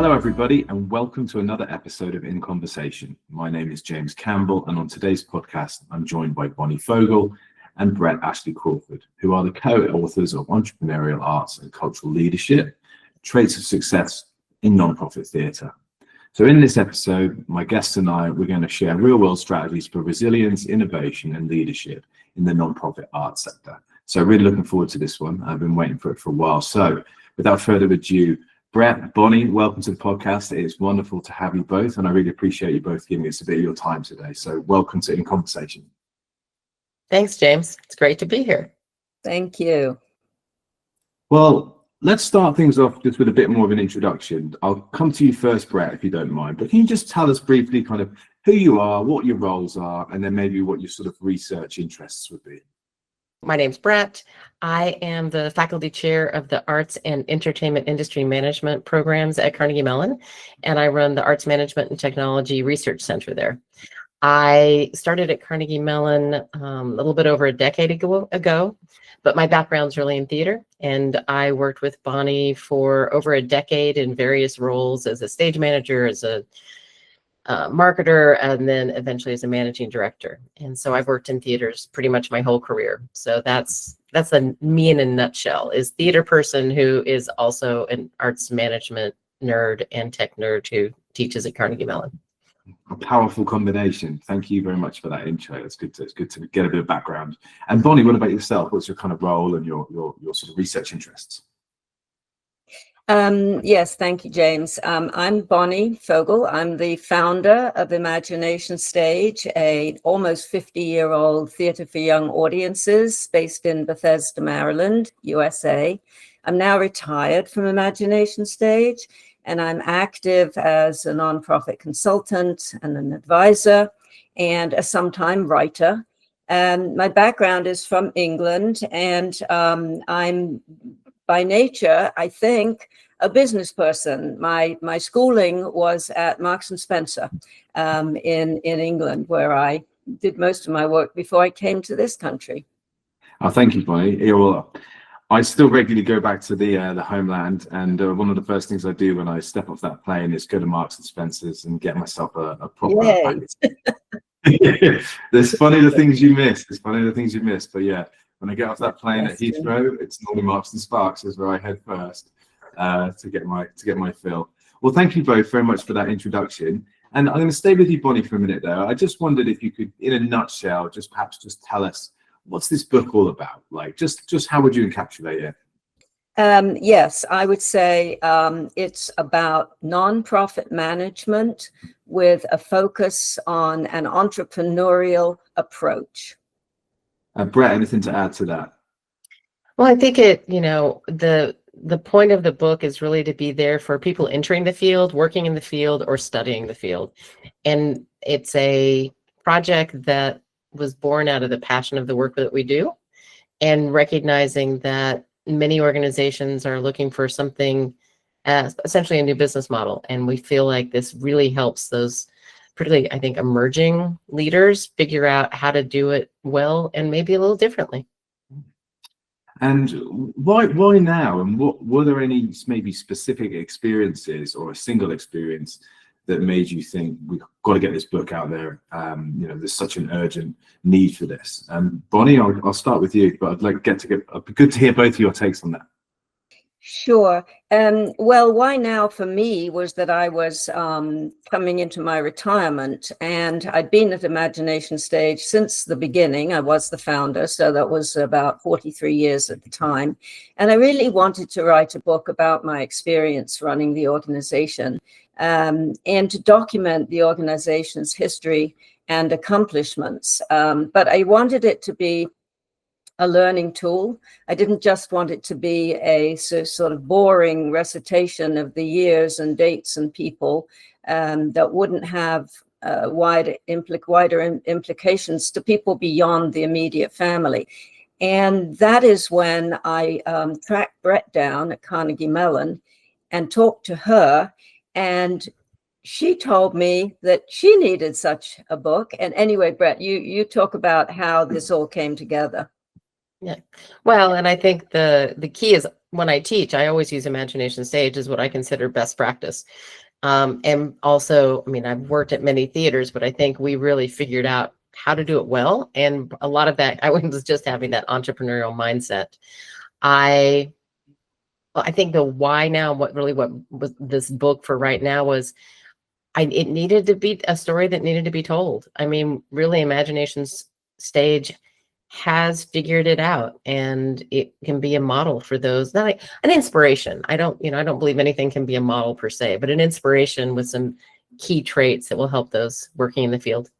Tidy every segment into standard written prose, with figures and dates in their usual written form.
Hello, everybody, and welcome to another episode of In Conversation. My name is James Campbell, and on today's podcast, I'm joined by Bonnie Fogel and Brett Ashley Crawford, who are the co-authors of Entrepreneurial Arts and Cultural Leadership, Traits of Success in Nonprofit Theatre. So in this episode, my guests and I, we're going to share real-world strategies for resilience, innovation, and leadership in the nonprofit arts sector. So really looking forward to this one. I've been waiting for it for a while. So without further ado, Brett, Bonnie, welcome to the podcast. It's wonderful to have you both, and I really appreciate you both giving us a bit of your time today. So welcome to In Conversation. Thanks, James. It's great to be here. Thank you. Well, let's start things off just with a bit more of an introduction. I'll come to you first, Brett, if you don't mind. But can you just tell us briefly kind of who you are, what your roles are, and then maybe what your sort of research interests would be? My name's Brett. I am the faculty chair of the Arts and Entertainment Industry Management programs at Carnegie Mellon, and I run the Arts Management and Technology Research Center there. I started at Carnegie Mellon a little bit over a decade ago, but my background's really in theater, and I worked with Bonnie for over a decade in various roles as a stage manager, as a marketer, and then eventually as a managing director. And so I've worked in theaters pretty much my whole career. So that's me in a nutshell, is theater person who is also an arts management nerd and tech nerd who teaches at Carnegie Mellon. A powerful combination. Thank you very much for that intro. It's good to get a bit of background. And Bonnie, what about yourself? What's your kind of role and your sort of research interests? Yes, thank you, James. I'm Bonnie Fogel. I'm the founder of Imagination Stage, a almost 50-year-old theater for young audiences based in Bethesda, Maryland, USA. I'm now retired from Imagination Stage, and I'm active as a nonprofit consultant and an advisor and a sometime writer. My background is from England, and I'm by nature, I think, a business person. My schooling was at Marks and Spencer in England, where I did most of my work before I came to this country. Oh, thank you, Bonnie. Yeah, well, I still regularly go back to the homeland, and one of the first things I do when I step off that plane is go to Marks and Spencer's and get myself a proper package. There's funny the things you miss. But yeah, when I get off that plane at Heathrow, it's normally Marks and Sparks is where I head first to get my fill. Well, thank you both very much for that introduction. And I'm going to stay with you, Bonnie, for a minute there. I just wondered if you could, in a nutshell, just tell us, what's this book all about? Like, just how would you encapsulate it? Yes, I would say it's about nonprofit management with a focus on an entrepreneurial approach. Brett, anything to add to that? Well, I think the point of the book is really to be there for people entering the field, working in the field, or studying the field. And it's a project that was born out of the passion of the work that we do, and recognizing that many organizations are looking for something, essentially a new business model. And we feel like this really helps those, particularly, I think, emerging leaders figure out how to do it well and maybe a little differently. And why now? And were there any maybe specific experiences or a single experience that made you think we've got to get this book out there? There's such an urgent need for this. Bonnie, I'll start with you, but it'd be good to hear both of your takes on that. Sure. Well, why now for me was that I was coming into my retirement, and I'd been at Imagination Stage since the beginning. I was the founder, so that was about 43 years at the time. And I really wanted to write a book about my experience running the organization and to document the organization's history and accomplishments. But I wanted it to be a learning tool. I didn't just want it to be a sort of boring recitation of the years and dates and people that wouldn't have wider implications to people beyond the immediate family. And that is when I tracked Brett down at Carnegie Mellon and talked to her, and she told me that she needed such a book. And anyway, Brett, you talk about how this all came together. Yeah. Well, and I think the key is when I teach, I always use imagination stage as what I consider best practice. And also, I mean, I've worked at many theaters, but I think we really figured out how to do it well. And a lot of that, I was just having that entrepreneurial mindset. I I think the why now, what was this book for right now was it needed to be a story that needed to be told. I mean, really, Imagination's stage has figured it out, and it can be a model for those, not like an inspiration. I don't believe anything can be a model per se, but an inspiration with some key traits that will help those working in the field.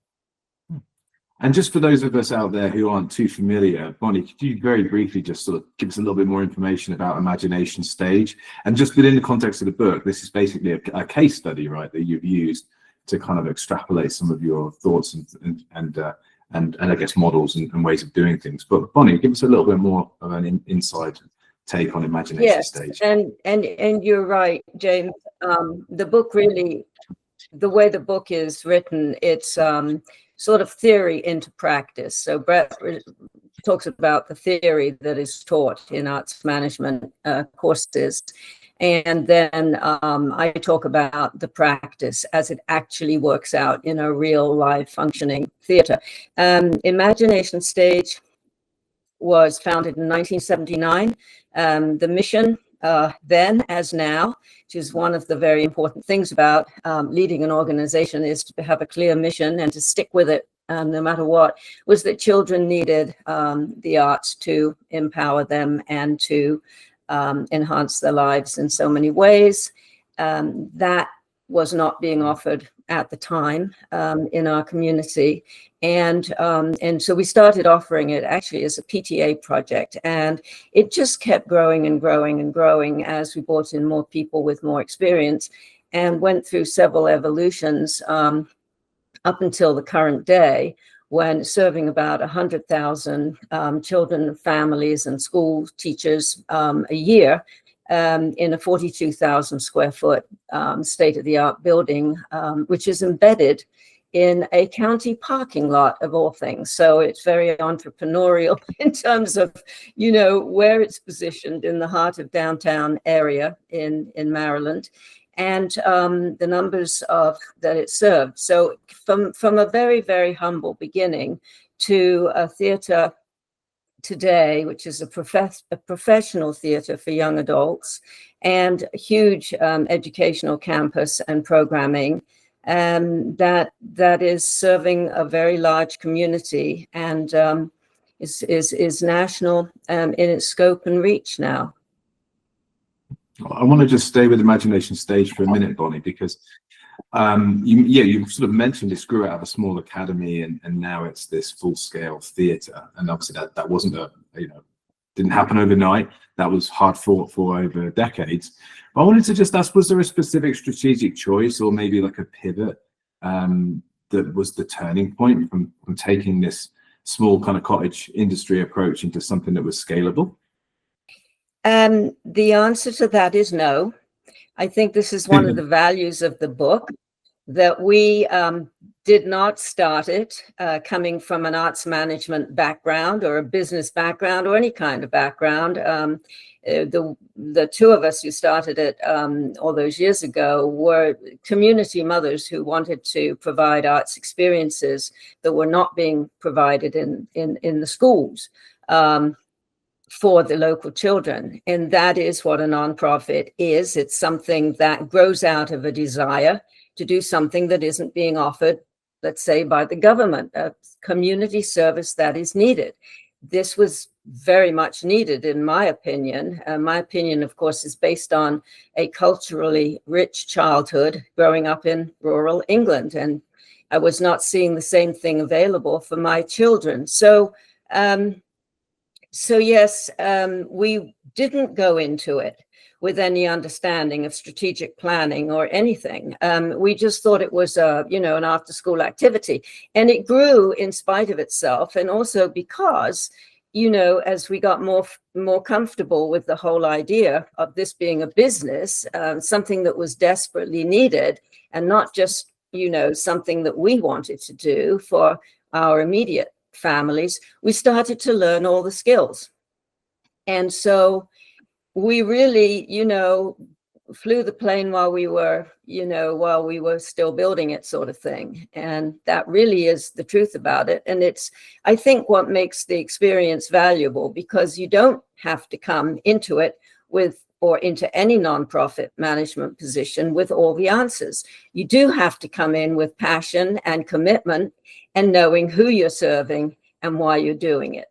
And just for those of us out there who aren't too familiar, Bonnie, could you very briefly just sort of give us a little bit more information about Imagination Stage? And just within the context of the book, this is basically a case study, right, that you've used to kind of extrapolate some of your thoughts and I guess models and ways of doing things. But Bonnie, give us a little bit more of an inside take on Imagination Stage. And you're right, James. The book really, the way the book is written, it's sort of theory into practice. So Brett talks about the theory that is taught in arts management courses. And then I talk about the practice as it actually works out in a real live functioning theater. Imagination Stage was founded in 1979. The mission then as now, which is one of the very important things about leading an organization, is to have a clear mission and to stick with it no matter what, was that children needed the arts to empower them and to enhance their lives in so many ways. That was not being offered at the time in our community. And so we started offering it actually as a PTA project, and it just kept growing and growing and growing as we brought in more people with more experience and went through several evolutions up until the current day, when serving about 100,000 children, families, and school teachers a year in a 42,000 square foot state-of-the-art building, which is embedded in a county parking lot of all things. So it's very entrepreneurial in terms of, where it's positioned in the heart of downtown area in Maryland, and the numbers that it served. So from a very, very humble beginning to a theater today, which is a professional theater for young adults, and a huge educational campus and programming, that is serving a very large community and is national in its scope and reach now. I want to just stay with Imagination Stage for a minute, Bonnie, because you sort of mentioned this grew out of a small academy and now it's this full-scale theatre. And obviously that wasn't didn't happen overnight. That was hard fought for over decades. But I wanted to just ask, was there a specific strategic choice or maybe like a pivot that was the turning point from taking this small kind of cottage industry approach into something that was scalable? The answer to that is no. I think this is one of the values of the book, that we did not start it coming from an arts management background or a business background or any kind of background. The two of us who started it all those years ago were community mothers who wanted to provide arts experiences that were not being provided in the schools for the local children. And that is what a nonprofit is. It's something that grows out of a desire to do something that isn't being offered, let's say, by the government, a community service that is needed. This was very much needed, in my opinion. My opinion, of course, is based on a culturally rich childhood growing up in rural England, and I was not seeing the same thing available for my children. So yes, we didn't go into it with any understanding of strategic planning or anything. We just thought it was an after-school activity, and it grew in spite of itself, and also because, as we got more comfortable with the whole idea of this being a business, something that was desperately needed, and not just something that we wanted to do for our immediate families, we started to learn all the skills. And so we really, flew the plane while we were still building it, sort of thing. And that really is the truth about it. And it's, I think, what makes the experience valuable, because you don't have to come into it or into any nonprofit management position with all the answers. You do have to come in with passion and commitment and knowing who you're serving and why you're doing it.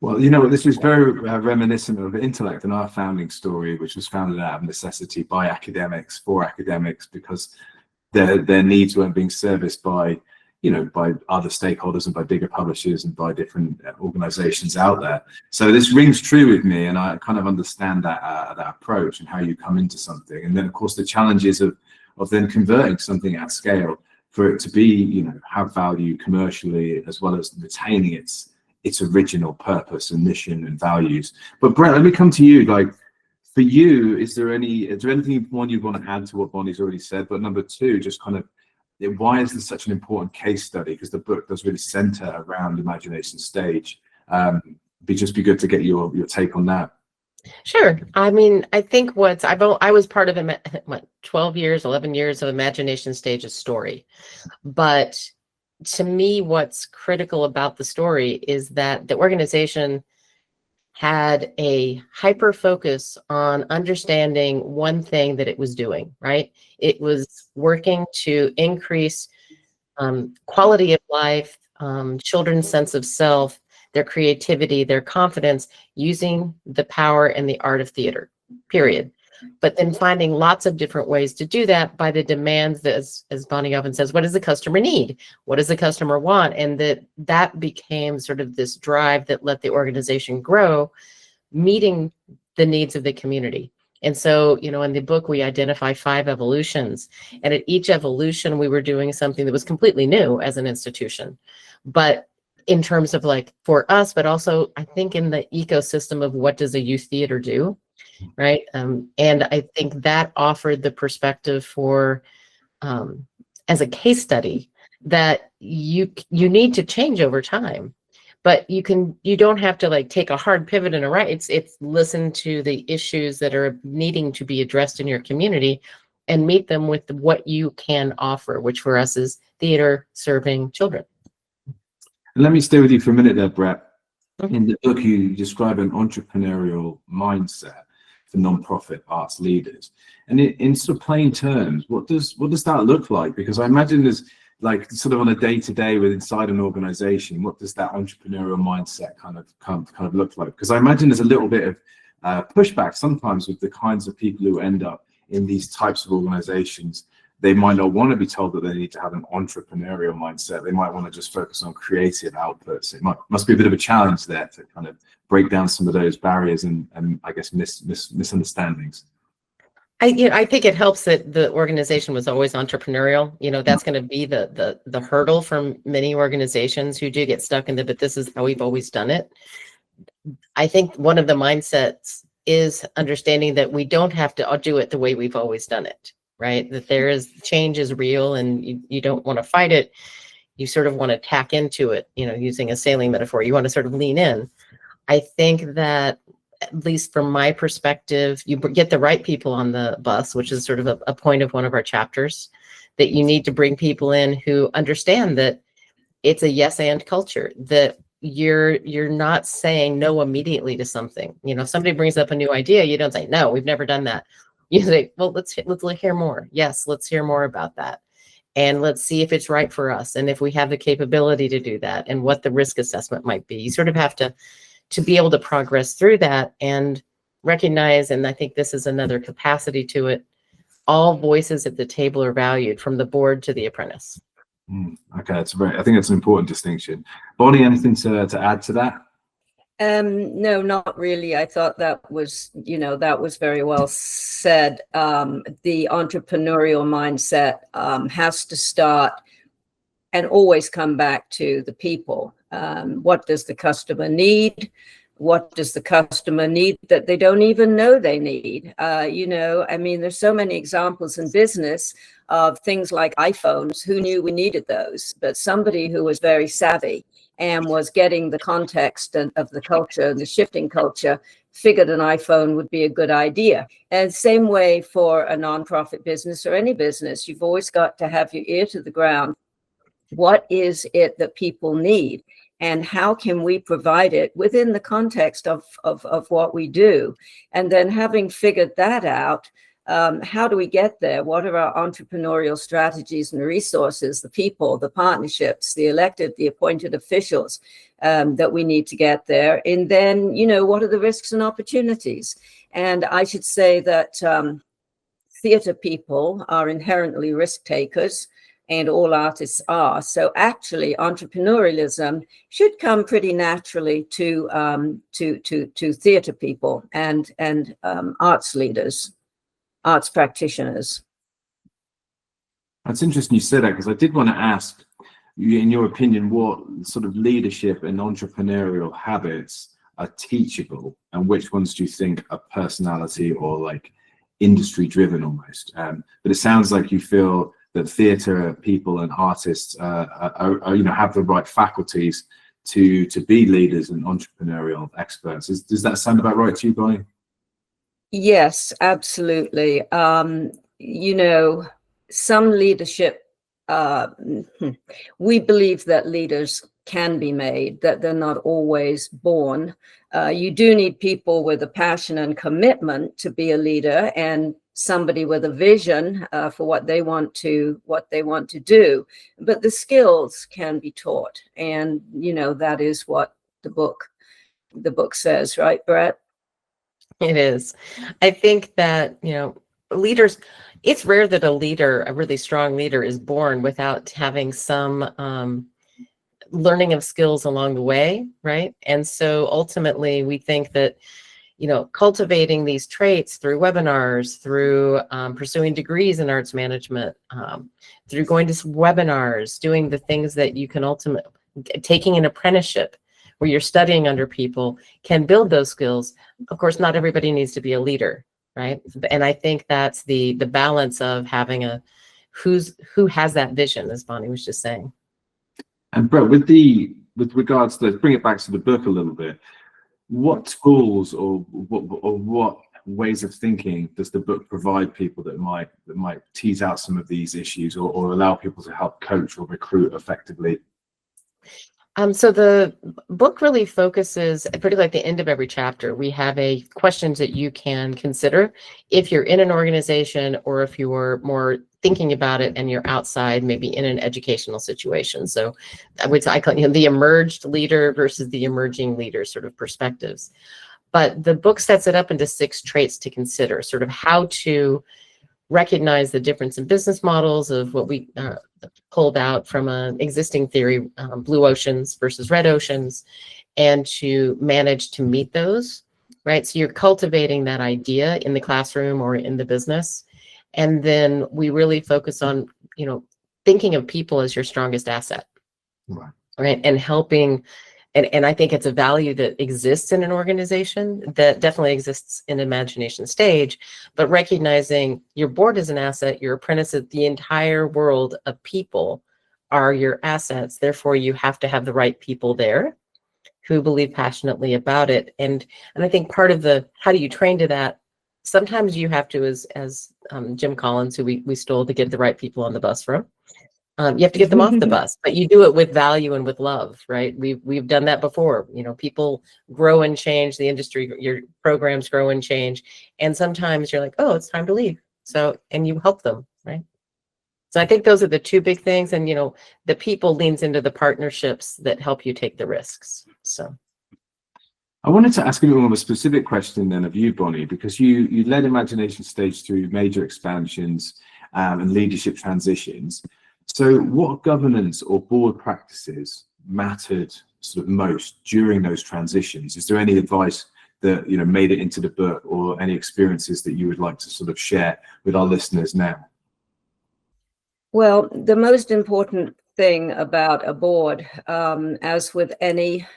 Well, this was very reminiscent of Intellect and our founding story, which was founded out of necessity by academics, for academics, because their needs weren't being serviced by other stakeholders and by bigger publishers and by different organizations out there. So this rings true with me, and I kind of understand that approach and how you come into something. And then, of course, the challenges of then converting something at scale for it to be, have value commercially, as well as retaining its original purpose and mission and values. But Brett, let me come to you. Like, for you, is there anything, one, you'd want to add to what Bonnie's already said? But number two, just kind of, why is this such an important case study? Because the book does really center around Imagination Stage. Be good to get your take on that. Sure. I mean, I think I was part of 11 years of Imagination Stage's story. But to me, what's critical about the story is that the organization had a hyper focus on understanding one thing that it was doing, right? It was working to increase quality of life, children's sense of self, their creativity, their confidence, using the power and the art of theater, period. But then finding lots of different ways to do that by the demands that, as Bonnie often says, what does the customer need? What does the customer want? And that became sort of this drive that let the organization grow, meeting the needs of the community. And so, in the book, we identify 5 evolutions. And at each evolution, we were doing something that was completely new as an institution. But in terms of for us, but also I think in the ecosystem of what does a youth theater do? Right. And I think that offered the perspective for, as a case study, that you need to change over time, but you don't have to take a hard pivot and a right. It's listen to the issues that are needing to be addressed in your community and meet them with what you can offer, which for us is theater serving children. Let me stay with you for a minute there, Brett. In the book, you describe an entrepreneurial mindset for nonprofit arts leaders, and in sort of plain terms, what does that look like? Because I imagine there's sort of on a day-to-day inside an organization, what does that entrepreneurial mindset kind of look like? Because I imagine there's a little bit of pushback sometimes with the kinds of people who end up in these types of organizations. They might not want to be told that they need to have an entrepreneurial mindset. They might want to just focus on creative outputs. It must be a bit of a challenge there to kind of break down some of those barriers and I guess misunderstandings. I think it helps that the organization was always entrepreneurial. That's going to be the hurdle from many organizations who do get stuck in but this is how we've always done it. I think one of the mindsets is understanding that we don't have to do it the way we've always done it. Right? That change is real, and you don't want to fight it. You sort of want to tack into it, using a sailing metaphor. You want to sort of lean in. I think that, at least from my perspective, you get the right people on the bus, which is sort of a point of one of our chapters, that you need to bring people in who understand that it's a yes and culture, that you're not saying no immediately to something. If somebody brings up a new idea, you don't say, no, we've never done that. You say, well, let's hear more. Yes, let's hear more about that. And let's see if it's right for us. And if we have the capability to do that and what the risk assessment might be. You sort of have to be able to progress through that and recognize, and I think this is another capacity to it, all voices at the table are valued, from the board to the apprentice. Okay, I think that's an important distinction. Bonnie, anything to add to that? No, not really. I thought that was very well said. The entrepreneurial mindset has to start and always come back to the people. What does the customer need? What does the customer need that they don't even know they need? There's so many examples in business of things like iPhones. Who knew we needed those? But somebody who was very savvy and was getting the context of the culture, the shifting culture, figured an iPhone would be a good idea. And same way for a nonprofit business or any business, you've always got to have your ear to the ground. What is it that people need? And how can we provide it within the context of what we do? And then having figured that out, how do we get there? What are our entrepreneurial strategies and resources, the people, the partnerships, the elected, the appointed officials that we need to get there? And then, what are the risks and opportunities? And I should say that theater people are inherently risk takers, and all artists are. So actually, entrepreneurialism should come pretty naturally to theater people and arts leaders, arts practitioners. That's interesting you said that, because I did want to ask you, in your opinion, what sort of leadership and entrepreneurial habits are teachable, and which ones do you think are personality or like industry driven almost? But it sounds like you feel that theatre people and artists have the right faculties to be leaders and entrepreneurial experts. Does that sound about right to you, Bonnie? Yes, absolutely. Some leadership, we believe that leaders can be made, that they're not always born. You do need people with a passion and commitment to be a leader, and somebody with a vision for what they want to do. But the skills can be taught, and that is what the book says, right, Brett? It is. I think that, leaders, it's rare that a really strong leader is born without having some learning of skills along the way, right? And so ultimately we think that, cultivating these traits through webinars, through pursuing degrees in arts management, through going to webinars, doing the things that you can taking an apprenticeship where you're studying under people, can build those skills. Of course, not everybody needs to be a leader, right? And I think that's the balance of having who has that vision, as Bonnie was just saying. And Brett, with regards to, let's bring it back to the book a little bit. What tools or what ways of thinking does the book provide people that might tease out some of these issues, or allow people to help coach or recruit effectively? So the book really focuses, particularly at the end of every chapter, we have questions that you can consider if you're in an organization, or if you're more thinking about it and you're outside, maybe in an educational situation. So I call the emerged leader versus the emerging leader sort of perspectives. But the book sets it up into 6 traits to consider, sort of how to recognize the difference in business models of what we pulled out from an existing theory, blue oceans versus red oceans, and to manage to meet those, right? So you're cultivating that idea in the classroom or in the business. And then we really focus on, thinking of people as your strongest asset, right? And helping. And I think it's a value that exists in an organization, that definitely exists in imagination stage, but recognizing your board is an asset, your apprentices, the entire world of people are your assets. Therefore, you have to have the right people there who believe passionately about it. And I think part of how do you train to that? Sometimes you have to, as Jim Collins, who we stole to get the right people on the bus from, you have to get them off the bus, but you do it with value and with love, right? We've done that before. People grow and change, the industry, your programs grow and change. And sometimes you're like, oh, it's time to leave. So, and you help them, right? So I think those are the 2 big things. And, the people leans into the partnerships that help you take the risks. So I wanted to ask a little more of a specific question then of you, Bonnie, because you led Imagination Stage through major expansions and leadership transitions. So what governance or board practices mattered sort of most during those transitions? Is there any advice that made it into the book, or any experiences that you would like to sort of share with our listeners now? Well, the most important thing about a board, as with any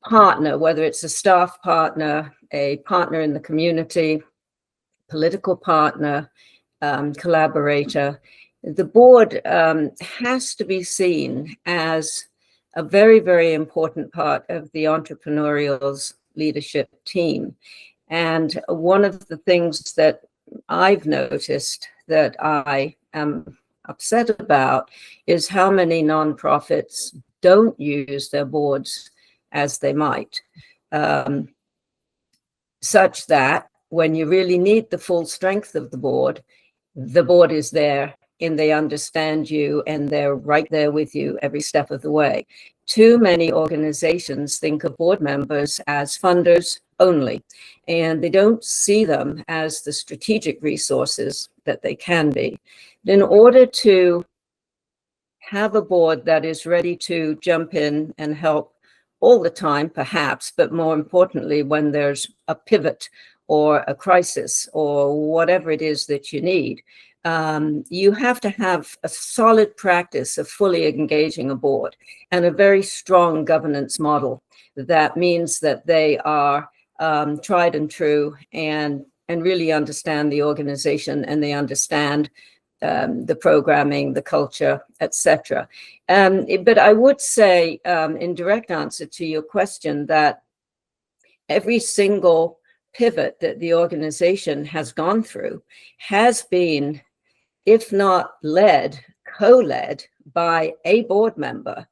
partner, whether it's a staff partner, a partner in the community, political partner, collaborator. The board has to be seen as a very, very important part of the entrepreneurial's leadership team. And one of the things that I've noticed that I am upset about is how many nonprofits don't use their boards as they might, such that when you really need the full strength of the board is there and they understand you and they're right there with you every step of the way. Too many organizations think of board members as funders only, and they don't see them as the strategic resources that they can be. In order to have a board that is ready to jump in and help all the time, perhaps, but more importantly, when there's a pivot or a crisis or whatever it is that you need, you have to have a solid practice of fully engaging a board and a very strong governance model. That means that they are tried and true and really understand the organization, and they understand the programming, the culture, etc. But I would say, in direct answer to your question, that every single pivot that the organization has gone through has been, if not led, co-led by a board member.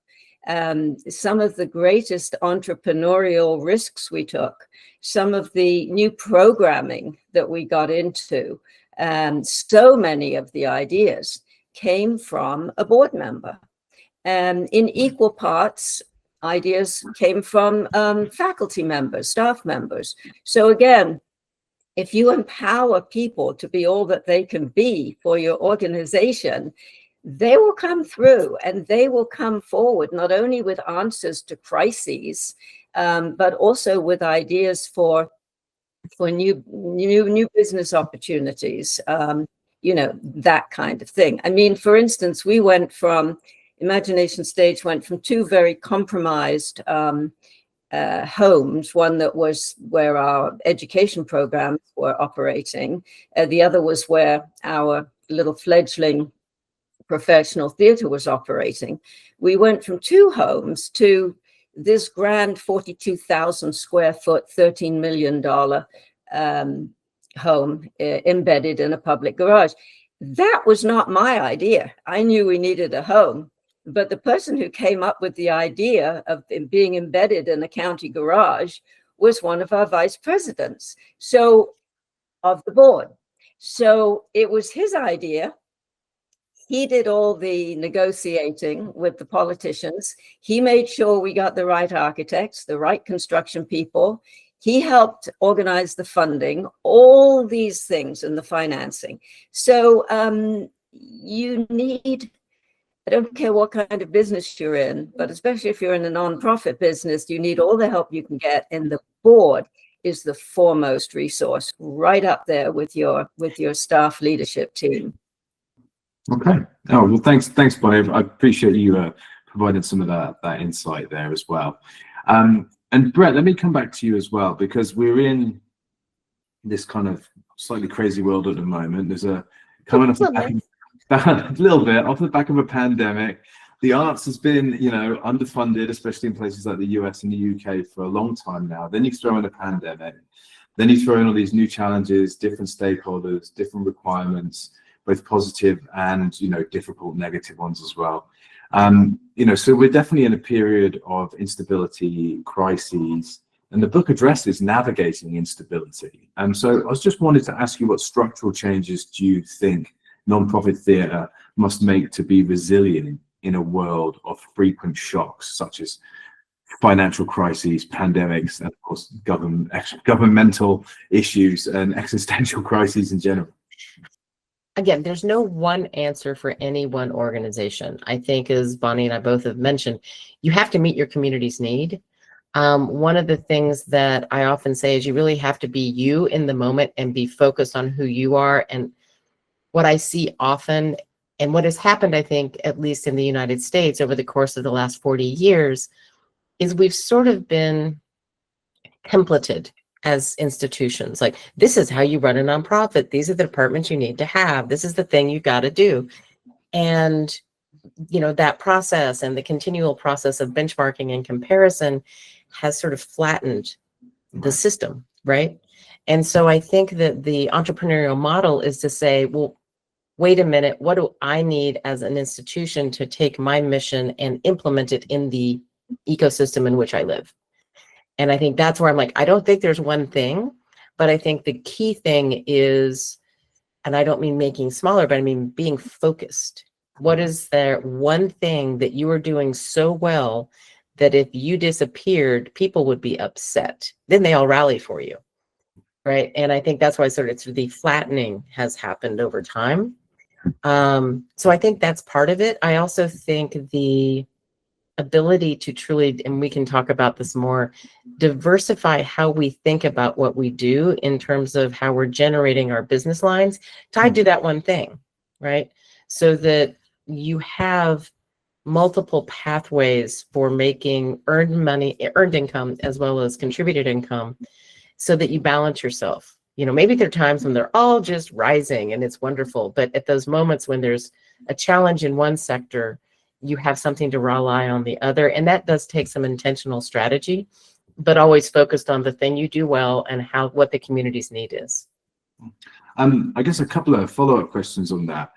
Some of the greatest entrepreneurial risks we took, some of the new programming that we got into, so many of the ideas came from a board member. In equal parts, ideas came from faculty members, staff members. So again, if you empower people to be all that they can be for your organization, they will come through and they will come forward not only with answers to crises, but also with ideas for new business opportunities, that kind of thing. I mean, for instance, we went from, Imagination Stage went from two very compromised homes, one that was where our education programs were operating, the other was where our little fledgling professional theater was operating. We went from two homes to this grand 42,000 square foot, $13 million home embedded in a public garage. That was not my idea. I knew we needed a home, but the person who came up with the idea of it being embedded in a county garage was one of our vice presidents, of the board. So it was his idea. He did all the negotiating with the politicians. He made sure we got the right architects, the right construction people. He helped organize the funding, all these things, and the financing. So you need, I don't care what kind of business you're in, but especially if you're in a nonprofit business, you need all the help you can get. And the board is the foremost resource, right up there with your staff leadership team. Okay. Oh, well, thanks, Bonnie. I appreciate you providing some of that insight there as well. And Brett, let me come back to you as well, because we're in this kind of slightly crazy world at the moment. There's coming off the back a little bit off the back of a pandemic. The arts has been, underfunded, especially in places like the US and the UK for a long time now. Then you throw in a pandemic, then you throw in all these new challenges, different stakeholders, different requirements, both positive and, difficult negative ones as well. So we're definitely in a period of instability, crises, and the book addresses navigating instability. So I was just wanted to ask you, what structural changes do you think nonprofit theatre must make to be resilient in a world of frequent shocks, such as financial crises, pandemics, and of course governmental issues and existential crises in general? Again, there's no one answer for any one organization. I think, as Bonnie and I both have mentioned, you have to meet your community's need. One of the things that I often say is you really have to be you in the moment and be focused on who you are. And what I see often, and what has happened, I think, at least in the United States over the course of the last 40 years, is we've sort of been templated as institutions. Like, this is how you run a nonprofit. These are the departments you need to have. This is the thing you got to do. And, that process and the continual process of benchmarking and comparison has sort of flattened the system, right? And so I think that the entrepreneurial model is to say, well, wait a minute, what do I need as an institution to take my mission and implement it in the ecosystem in which I live? And I think that's where I'm like, I don't think there's one thing, but I think the key thing is, and I don't mean making smaller, but I mean being focused. What is there one thing that you are doing so well that if you disappeared, people would be upset? Then they all rally for you, right? And I think that's why sort of the flattening has happened over time. So I think that's part of it. I also think the ability to truly, and we can talk about this more, diversify how we think about what we do in terms of how we're generating our business lines tied to that one thing, right? So that you have multiple pathways for making earned money, earned income, as well as contributed income, so that you balance yourself. Maybe there are times when they're all just rising and it's wonderful, but at those moments when there's a challenge in one sector, you have something to rely on the other. And that does take some intentional strategy, but always focused on the thing you do well and what the community's need is. I guess a couple of follow-up questions on that.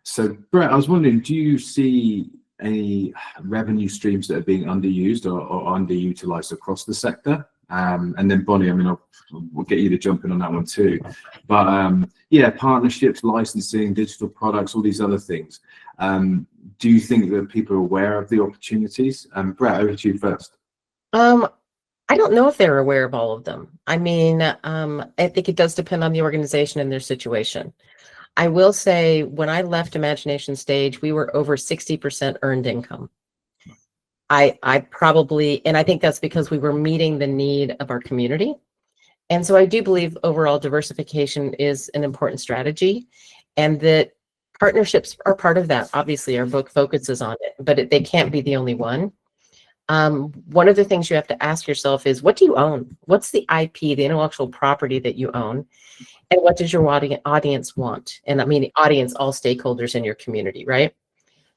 So Brett, I was wondering, do you see any revenue streams that are being underused or underutilized across the sector? And then Bonnie, we'll get you to jump in on that one too. But partnerships, licensing, digital products, all these other things. Do you think that people are aware of the opportunities? Brett, over to you first. I don't know if they're aware of all of them. I think it does depend on the organization and their situation. I will say, when I left Imagination Stage, we were over 60% earned income. I probably, and I think that's because we were meeting the need of our community. And so I do believe overall diversification is an important strategy, and that partnerships are part of that. Obviously, our book focuses on it, but they can't be the only one. One of the things you have to ask yourself is, what do you own? What's the IP, the intellectual property that you own? And what does your audience want? And audience, all stakeholders in your community, right?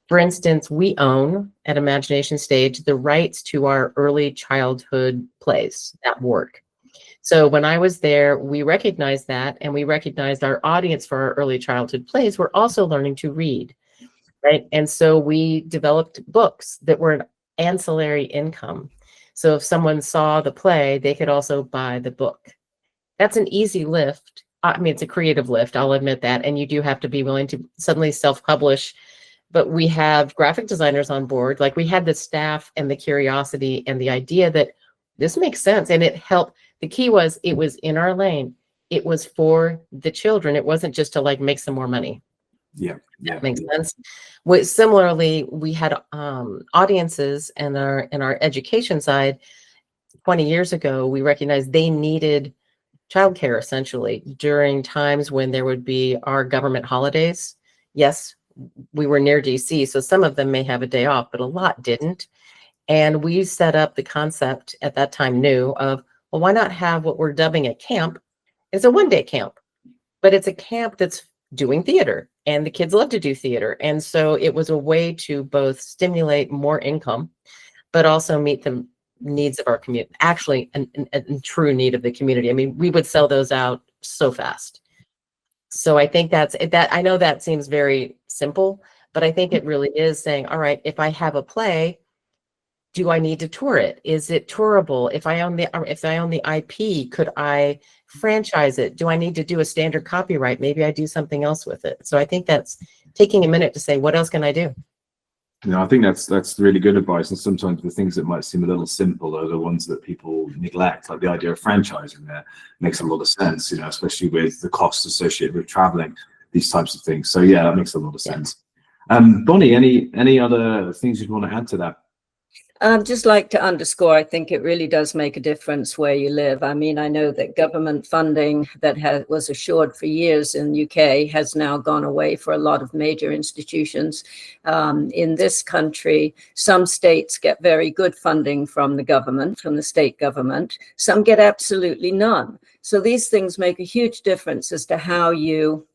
For instance, we own at Imagination Stage the rights to our early childhood plays, that work. So when I was there, we recognized that, and we recognized our audience for our early childhood plays were also learning to read, right? And so we developed books that were an ancillary income. So if someone saw the play, they could also buy the book. That's an easy lift. It's a creative lift, I'll admit that. And you do have to be willing to suddenly self-publish. But we have graphic designers on board. Like, we had the staff and the curiosity and the idea that this makes sense. And it helped. The key was, it was in our lane. It was for the children. It wasn't just to make some more money. Yeah. That makes sense. Similarly, we had audiences in our education side. 20 years ago, we recognized they needed childcare essentially during times when there would be our government holidays. Yes, we were near DC, so some of them may have a day off, but a lot didn't. And we set up the concept at that time of, well, why not have what we're dubbing a camp? It's a one-day camp, but it's a camp that's doing theater, and the kids love to do theater. And so it was a way to both stimulate more income, but also meet the needs of our community, actually a true need of the community. We would sell those out so fast. So I think that I know that seems very simple, but I think it really is saying, all right, if I have a play, do I need to tour it? Is it tourable? If I own the IP, could I franchise it? Do I need to do a standard copyright? Maybe I do something else with it. So I think that's taking a minute to say, what else can I do? I think that's really good advice. And sometimes the things that might seem a little simple are the ones that people neglect, like the idea of franchising there makes a lot of sense, especially with the costs associated with traveling, these types of things. So yeah, that makes a lot of sense. Bonnie, any other things you'd want to add to that? I'd just like to underscore, I think it really does make a difference where you live. I mean, I know that government funding that was assured for years in the UK has now gone away for a lot of major institutions. In this country, some states get very good funding from the government, from the state government. Some get absolutely none. So these things make a huge difference as to how you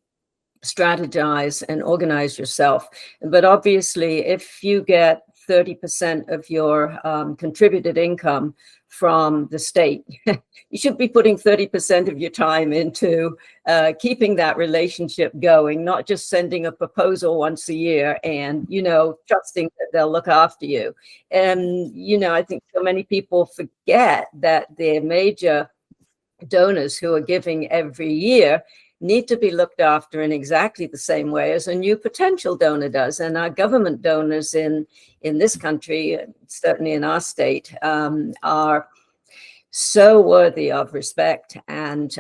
strategize and organize yourself. But obviously, if you get 30% of your contributed income from the state, you should be putting 30% of your time into keeping that relationship going, not just sending a proposal once a year and, you know, trusting that they'll look after you. And, you know, I think so many people forget that their major donors who are giving every year need to be looked after in exactly the same way as a new potential donor does. And our government donors in this country, certainly in our state, are so worthy of respect and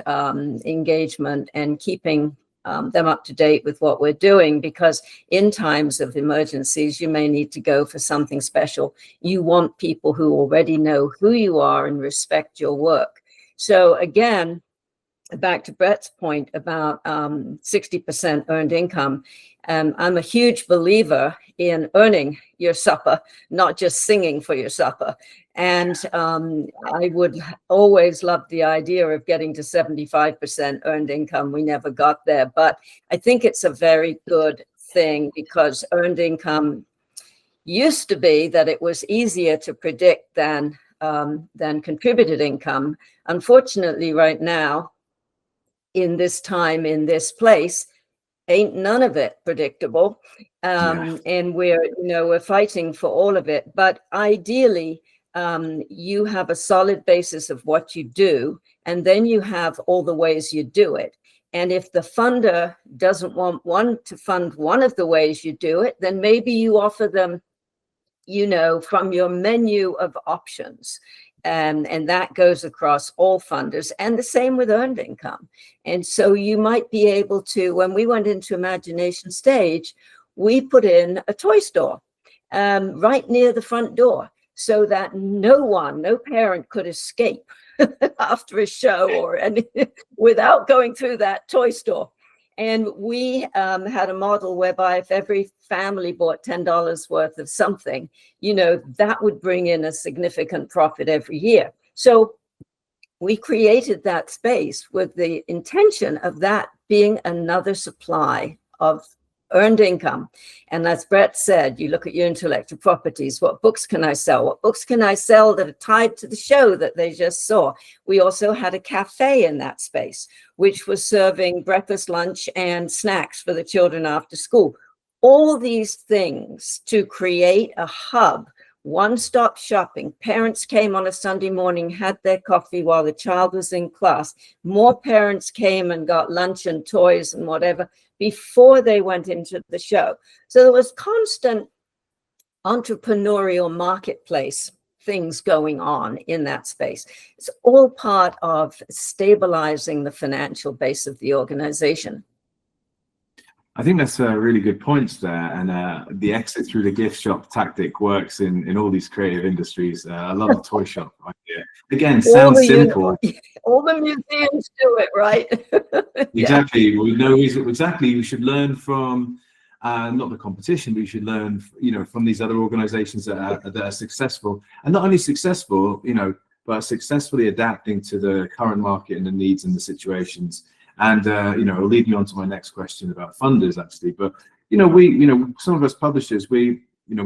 engagement and keeping them up to date with what we're doing, because in times of emergencies, you may need to go for something special. You want people who already know who you are and respect your work. So again, back to Brett's point about 60% earned income. I'm a huge believer in earning your supper, not just singing for your supper. And I would always love the idea of getting to 75% earned income. We never got there, but I think it's a very good thing, because earned income used to be that it was easier to predict than contributed income. Unfortunately, right now, in this time, in this place, ain't none of it predictable. And we're fighting for all of it. But ideally, you have a solid basis of what you do, and then you have all the ways you do it. And if the funder doesn't want one to fund one of the ways you do it, then maybe you offer them, you know, from your menu of options. And that goes across all funders, and the same with earned income. And so you might be able to, when we went into Imagination Stage, we put in a toy store right near the front door, so that no parent could escape after a show or anything without going through that toy store. And we had a model whereby if every family bought $10 worth of something, you know, that would bring in a significant profit every year. So we created that space with the intention of that being another supply of earned income. And as Brett said, you look at your intellectual properties. What books can I sell? What books can I sell that are tied to the show that they just saw? We also had a cafe in that space, which was serving breakfast, lunch, and snacks for the children after school. All these things to create a hub, one-stop shopping. Parents came on a Sunday morning, had their coffee while the child was in class. More parents came and got lunch and toys and whatever before they went into the show. So there was constant entrepreneurial marketplace things going on in that space. It's all part of stabilizing the financial base of the organization. I think that's really good points there, and the exit through the gift shop tactic works in all these creative industries. I love the toy shop idea. Again, sounds simple. All the museums do it, right? Exactly. We know exactly. We should learn from not the competition, but we should learn, you know, from these other organizations that are successful, and not only successful, you know, but successfully adapting to the current market and the needs and the situations. And, you know, it'll lead me on to my next question about funders, actually. But, you know, some of us publishers, we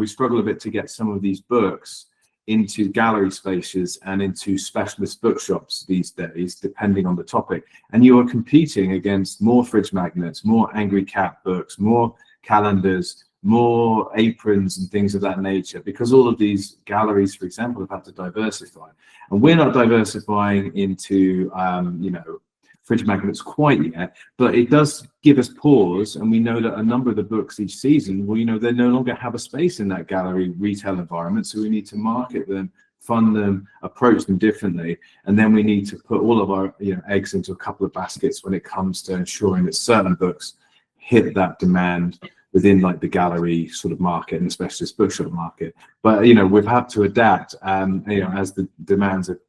struggle a bit to get some of these books into gallery spaces and into specialist bookshops these days, depending on the topic. And you are competing against more fridge magnets, more Angry Cat books, more calendars, more aprons and things of that nature, because all of these galleries, for example, have had to diversify. And we're not diversifying into, you know, fridge magnets quite yet, but it does give us pause, and we know that a number of the books each season, well, you know, they no longer have a space in that gallery retail environment, so we need to market them, fund them, approach them differently, and then we need to put all of our, you know, eggs into a couple of baskets when it comes to ensuring that certain books hit that demand within like the gallery sort of market and the specialist bookshop market. But we've had to adapt, as the demands of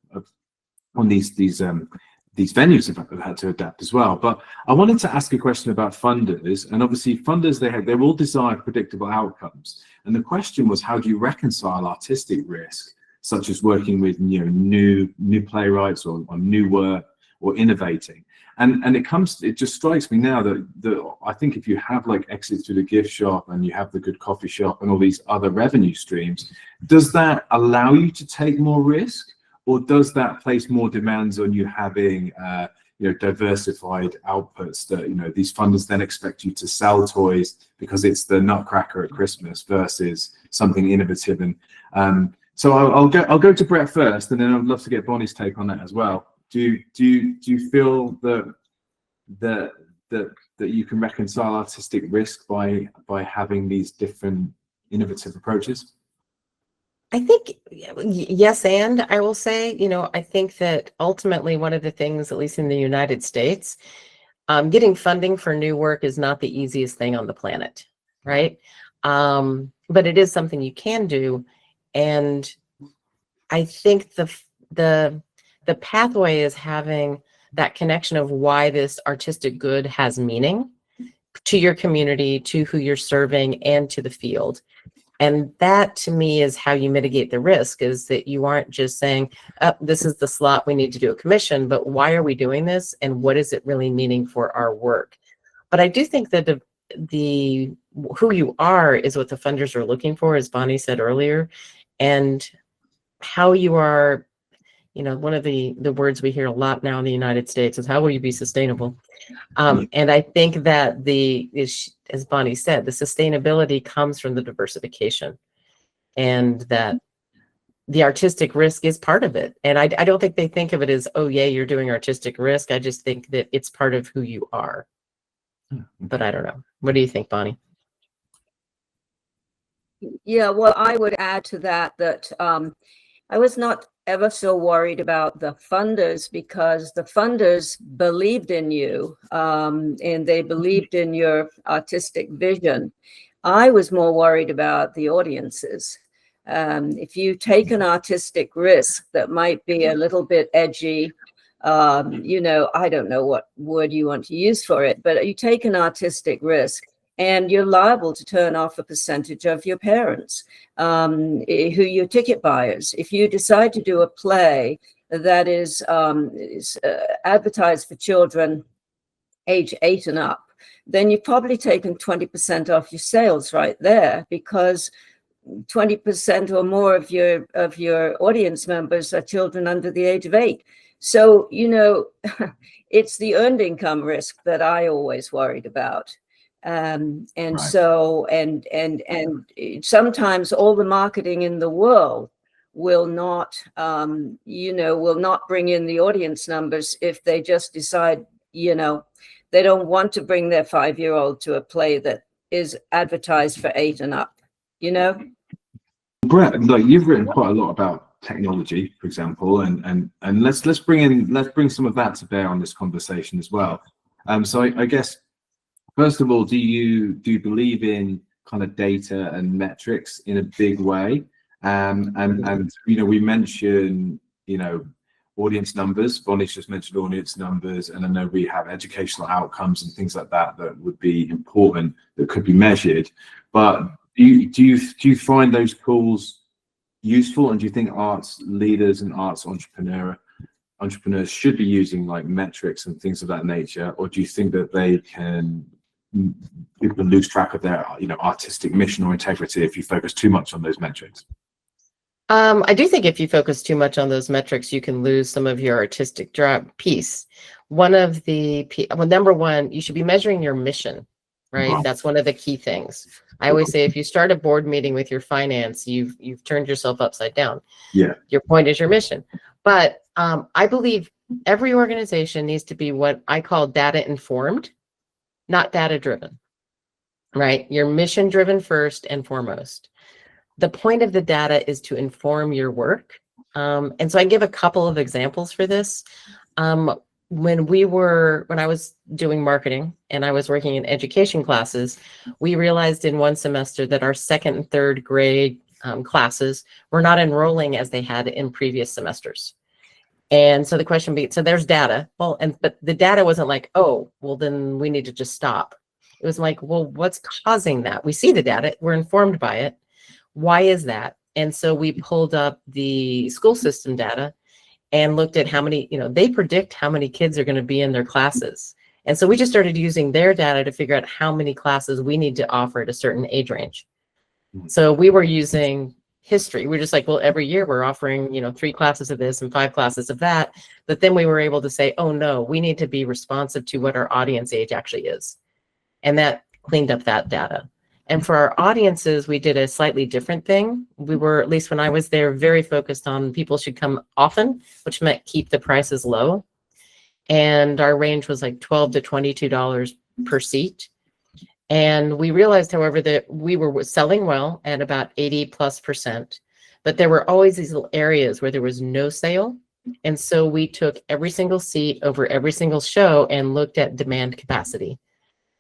on these venues have had to adapt as well. But I wanted to ask a question about funders, and obviously funders, they all desire predictable outcomes. And the question was, how do you reconcile artistic risk, such as working with new playwrights or new work or innovating? And it just strikes me now that I think if you have like exits through the gift shop and you have the good coffee shop and all these other revenue streams, does that allow you to take more risk, or does that place more demands on you having diversified outputs that these funders then expect you to sell toys because it's the Nutcracker at Christmas versus something innovative? And so I'll go to Brett first, and then I'd love to get Bonnie's take on that as well. Do you feel that you can reconcile artistic risk by having these different innovative approaches? I think yes, and I will say, I think that ultimately one of the things, at least in the United States, getting funding for new work is not the easiest thing on the planet, right? But it is something you can do, and I think the pathway is having that connection of why this artistic good has meaning to your community, to who you're serving, and to the field. And that, to me, is how you mitigate the risk, is that you aren't just saying, oh, this is the slot, we need to do a commission, but why are we doing this? And what is it really meaning for our work? But I do think that the who you are is what the funders are looking for, as Bonnie said earlier, and how you are. One of the words we hear a lot now in the United States is, how will you be sustainable? And I think that as Bonnie said, the sustainability comes from the diversification, and that the artistic risk is part of it. And I don't think they think of it as, oh, yeah, you're doing artistic risk. I just think that it's part of who you are. But I don't know. What do you think, Bonnie? Yeah, well, I would add to that I was not ever so worried about the funders, because the funders believed in you, and they believed in your artistic vision. I was more worried about the audiences. If you take an artistic risk that might be a little bit edgy, I don't know what word you want to use for it, but you take an artistic risk, and you're liable to turn off a percentage of your parents, who your ticket buyers. If you decide to do a play that is advertised for children age 8 and up, then you've probably taken 20% off your sales right there, because 20% or more of your audience members are children under the age of 8. So, it's the earned income risk that I always worried about. Right. So sometimes all the marketing in the world will not bring in the audience numbers if they just decide, they don't want to bring their 5-year-old to a play that is advertised for 8 and up, Brett, like, you've written quite a lot about technology, for example, and let's bring some of that to bear on this conversation as well. So I guess, first of all, do you believe in kind of data and metrics in a big way? And we mentioned audience numbers. Bonnie's just mentioned audience numbers, and I know we have educational outcomes and things like that would be important, that could be measured. But do you find those tools useful, and do you think arts leaders and arts entrepreneurs should be using like metrics and things of that nature, or do you think that people can lose track of their artistic mission or integrity if you focus too much on those metrics? I do think if you focus too much on those metrics, you can lose some of your artistic piece. Number one, you should be measuring your mission, right? Wow. That's one of the key things. I always say, if you start a board meeting with your finance, you've turned yourself upside down. Yeah. Your point is your mission. But I believe every organization needs to be what I call data informed, not data driven, right? You're mission driven first and foremost. The point of the data is to inform your work. And so I give a couple of examples for this. when I was doing marketing and I was working in education classes, we realized in one semester that our second and third grade classes were not enrolling as they had in previous semesters. And so the question being, so there's data. Well, but the data wasn't like, oh, well, then we need to just stop. It was like, well, what's causing that? We see the data, we're informed by it. Why is that? And so we pulled up the school system data and looked at how many, they predict how many kids are going to be in their classes. And so we just started using their data to figure out how many classes we need to offer at a certain age range. So we were using history. We're just like, well, every year we're offering, 3 classes of this and 5 classes of that. But then we were able to say, oh no, we need to be responsive to what our audience age actually is. And that cleaned up that data. And for our audiences, we did a slightly different thing. We were, at least when I was there, very focused on people should come often, which meant keep the prices low. And our range was like $12 to $22 per seat. And we realized, however, that we were selling well at about 80+%, but there were always these little areas where there was no sale. And so we took every single seat over every single show and looked at demand capacity.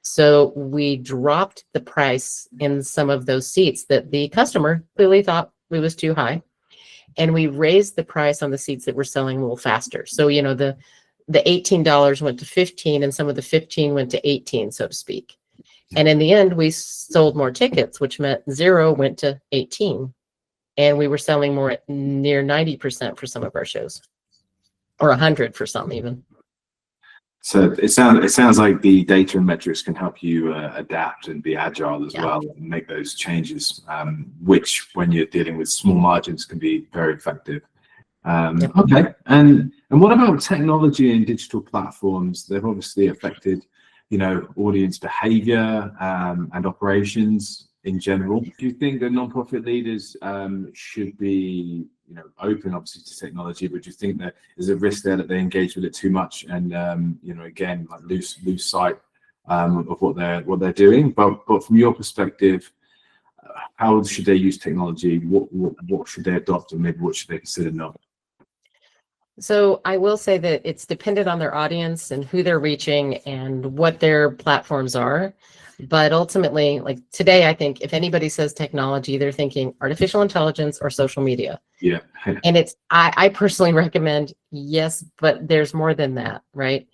So we dropped the price in some of those seats that the customer clearly thought it was too high. And we raised the price on the seats that were selling a little faster. So, the $18 went to 15 and some of the 15 went to 18, so to speak. And in the end, we sold more tickets, which meant 0 went to 18. And we were selling more at near 90% for some of our shows, or 100 for some even. So it sounds like the data and metrics can help you adapt and be agile as well, and make those changes, which when you're dealing with small margins can be very effective. Okay. And what about technology and digital platforms? They've obviously affected audience behavior and operations in general. Do you think that nonprofit leaders should be, open obviously to technology, but do you think that there's a risk there that they engage with it too much and again, like lose sight of what they're doing? But from your perspective, how should they use technology? What should they adopt, and maybe what should they consider not? So I will say that it's dependent on their audience and who they're reaching and what their platforms are. But ultimately, like today, I think if anybody says technology, they're thinking artificial intelligence or social media. Yeah. And I personally recommend, yes, but there's more than that, right?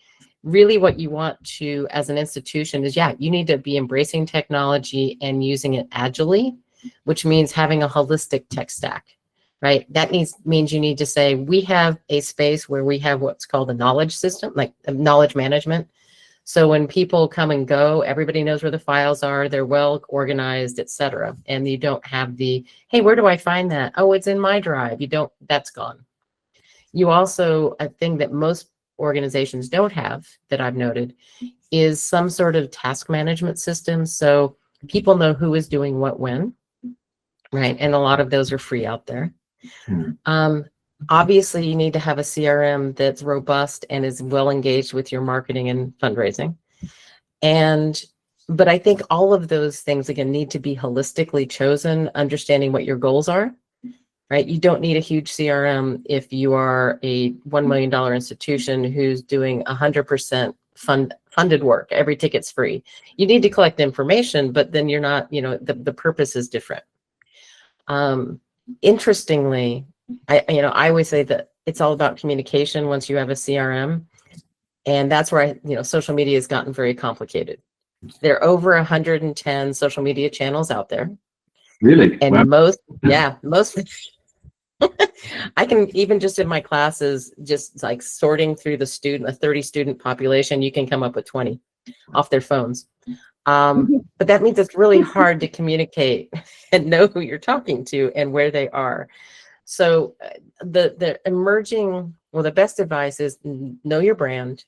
Really what you want to, as an institution, is, you need to be embracing technology and using it agilely, which means having a holistic tech stack. Right. That means you need to say, we have a space where we have what's called a knowledge system, like knowledge management. So when people come and go, everybody knows where the files are, they're well organized, etc. And you don't have the, hey, where do I find that? Oh, it's in my drive. That's gone. You also, a thing that most organizations don't have that I've noted is some sort of task management system. So people know who is doing what when, right? And a lot of those are free out there. Obviously, you need to have a CRM that's robust and is well engaged with your marketing and fundraising. But I think all of those things, again, need to be holistically chosen, understanding what your goals are, right? You don't need a huge CRM if you are a $1 million institution who's doing 100% funded work. Every ticket's free. You need to collect information, but then you're not, the purpose is different. Interestingly, I always say that it's all about communication once you have a CRM, and that's where social media has gotten very complicated. There are over 110 social media channels out there. Really? And wow. most I can, even just in my classes, just like sorting through a 30 student population, you can come up with 20 off their phones. But that means it's really hard to communicate and know who you're talking to and where they are. So the best advice is know your brand,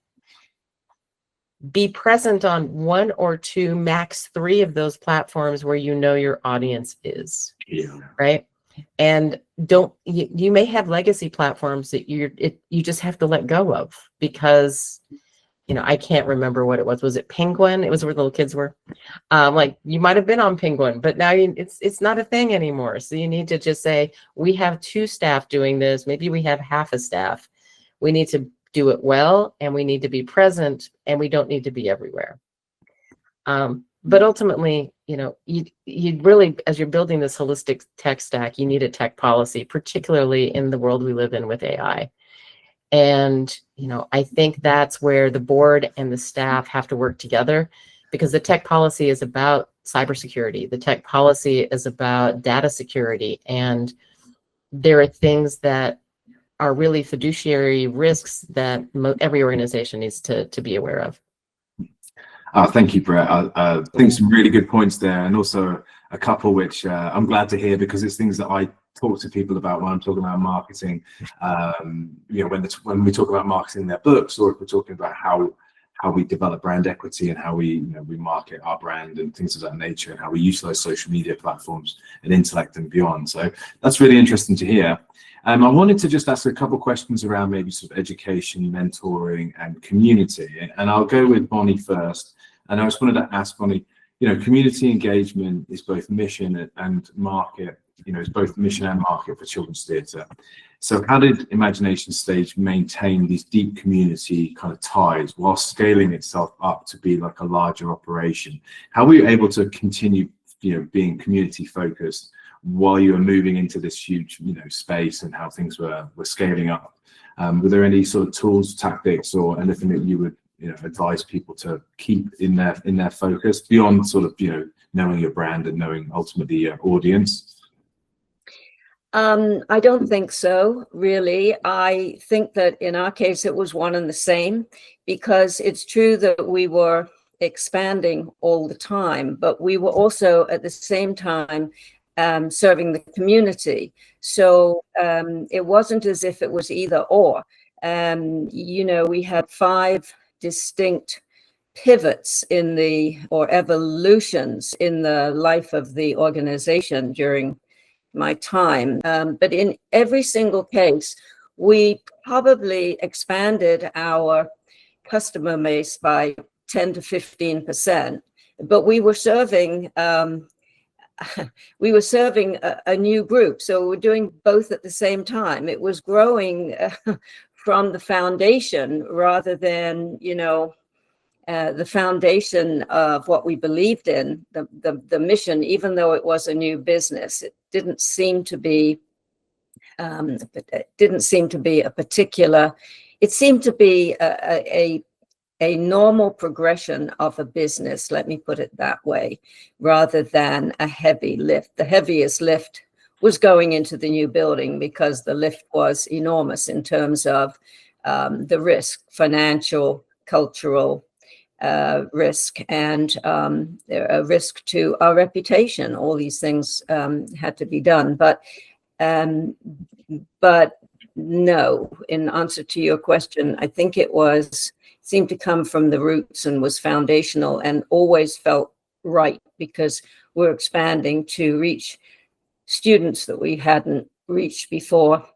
be present on 1 or 2, max 3 of those platforms where your audience is, right? And you may have legacy platforms that you just have to let go of because I can't remember what it was. Was it Penguin? It was where the little kids were. Like you might have been on Penguin, but now it's not a thing anymore. So you need to just say, we have 2 staff doing this. Maybe we have half a staff. We need to do it well, and we need to be present, and we don't need to be everywhere. But ultimately, you really, as you're building this holistic tech stack, you need a tech policy, particularly in the world we live in with AI. And, I think that's where the board and the staff have to work together, because the tech policy is about cybersecurity. The tech policy is about data security. And there are things that are really fiduciary risks that every organization needs to be aware of. Thank you, Brett. I think some really good points there, and also a couple which I'm glad to hear, because it's things that I talk to people about when I'm talking about marketing. When we talk about marketing their books, or if we're talking about how we develop brand equity and how we market our brand and things of that nature, and how we utilize social media platforms and intellect and beyond. So that's really interesting to hear. I wanted to just ask a couple of questions around maybe sort of education, mentoring, and community. And I'll go with Bonnie first. And I just wanted to ask Bonnie, community engagement is both mission and market, it's both mission and market for children's theatre. So how did Imagination Stage maintain these deep community kind of ties while scaling itself up to be like a larger operation? How were you able to continue, being community focused while you were moving into this huge, space, and how things were scaling up? Were there any sort of tools, tactics, or anything that you would, advise people to keep in their focus beyond sort of, knowing your brand and knowing ultimately your audience? I don't think so, really. I think that in our case, it was one and the same, because it's true that we were expanding all the time, but we were also at the same time serving the community. So it wasn't as if it was either or. We had 5 distinct pivots or evolutions in the life of the organization during my time. But in every single case, we probably expanded our customer base by 10 to 15%, but we were serving a new group. So we're doing both at the same time. It was growing from the foundation rather than, the foundation of what we believed in, the mission, even though it was a new business. It didn't seem to be a particular, it seemed to be a normal progression of a business, let me put it that way, rather than a heavy lift. The heaviest lift was going into the new building, because the lift was enormous in terms of the risk, financial, cultural risk, and a risk to our reputation. All these things had to be done. But no, in answer to your question, I think it seemed to come from the roots and was foundational and always felt right, because we're expanding to reach students that we hadn't reached before,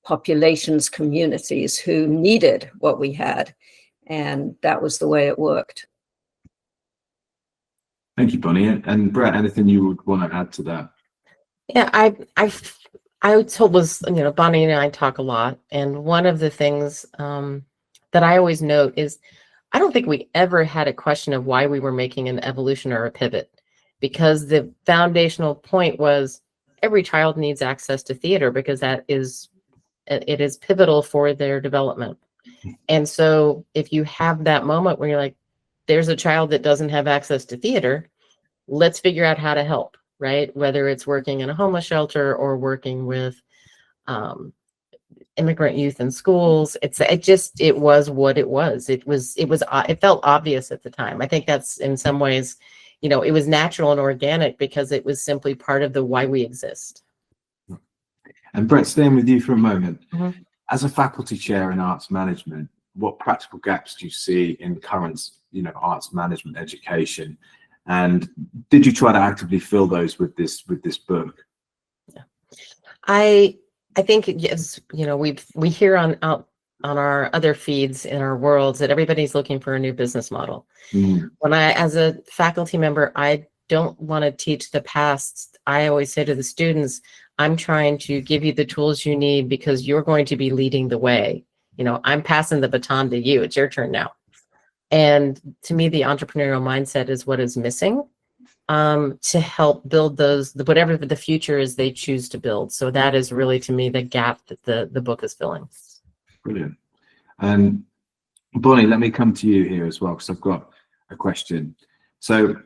populations, communities who needed what we had. And that was the way it worked. Thank you, Bonnie. And Brett, anything you would want to add to that? Yeah, I told Bonnie and I talk a lot. And one of the things that I always note is, I don't think we ever had a question of why we were making an evolution or a pivot, because the foundational point was every child needs access to theater, because it is pivotal for their development. And so if you have that moment where you're like, there's a child that doesn't have access to theater, let's figure out how to help, right? Whether it's working in a homeless shelter or working with immigrant youth in schools. It was what it was. It felt obvious at the time. I think that's in some ways, it was natural and organic, because it was simply part of the why we exist. And Brett, staying with you for a moment, Mm-hmm. As a faculty chair in arts management, what practical gaps do you see in current, arts management education? And did you try to actively fill those with this book? Yeah. I think, yes, we hear on our other feeds in our worlds that everybody's looking for a new business model. Mm. When as a faculty member, I don't want to teach the past. I always say to the students, I'm trying to give you the tools you need, because you're going to be leading the way. I'm passing the baton to you. It's your turn now. And to me, the entrepreneurial mindset is what is missing to help build whatever the future is they choose to build. So that is really, to me, the gap that the book is filling. Brilliant. And Bonnie, let me come to you here as well, because I've got a question. So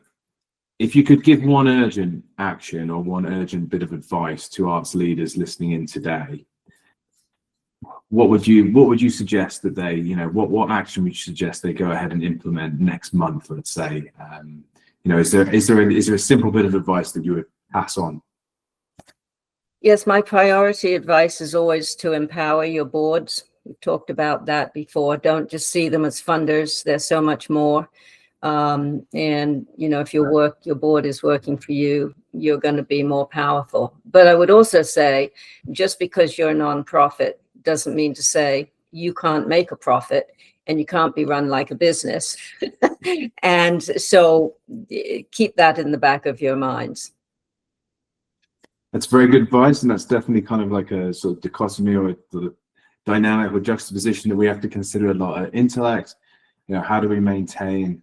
if you could give one urgent action or one urgent bit of advice to arts leaders listening in today, what would you suggest that they, what action would you suggest they go ahead and implement next month, let's say? Is there a simple bit of advice that you would pass on? Yes, my priority advice is always to empower your boards. We've talked about that before. Don't just see them as funders. There's so much more. And if your board is working for you, you're going to be more powerful. But I would also say, just because you're a nonprofit doesn't mean to say you can't make a profit and you can't be run like a business. And so keep that in the back of your minds. That's very good advice, and that's definitely kind of like a sort of dichotomy or the dynamic or juxtaposition that we have to consider a lot. Intellect, how do we maintain